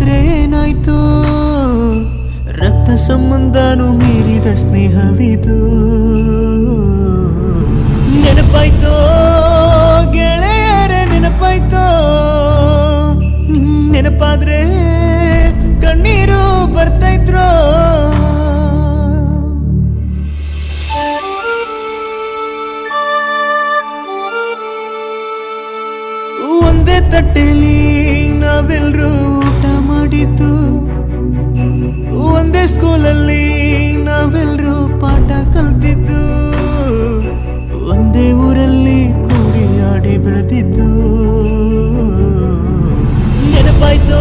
ನೆನಪಾದ್ರೆ ಏನಾಯ್ತು ರಕ್ತ ಸಂಬಂಧನು ಮೀರಿದ ಸ್ನೇಹವಿದು ನೆನಪಾಯ್ತೋ ಗೆಳೆಯರೇ ನೆನಪಾಯ್ತೋ ನೆನಪಾದ್ರೆ ಕಣ್ಣೀರು ಬರ್ತೈತ್ರೋ ಒಂದೇ ತಟ್ಟೆಲಿ ನಾವೆಲ್ಲರೂ ಊಟ ಮಾಡಿದ್ದು ಒಂದೇ ಸ್ಕೂಲಲ್ಲಿ ನಾವೆಲ್ಲರೂ ಪಾಠ ಕಲ್ತಿದ್ದು ಒಂದೇ ಊರಲ್ಲಿ ಕೂಡಿ ಆಡಿ ಬೆಳೆದಿದ್ದು ನೆನಪಾಯ್ತು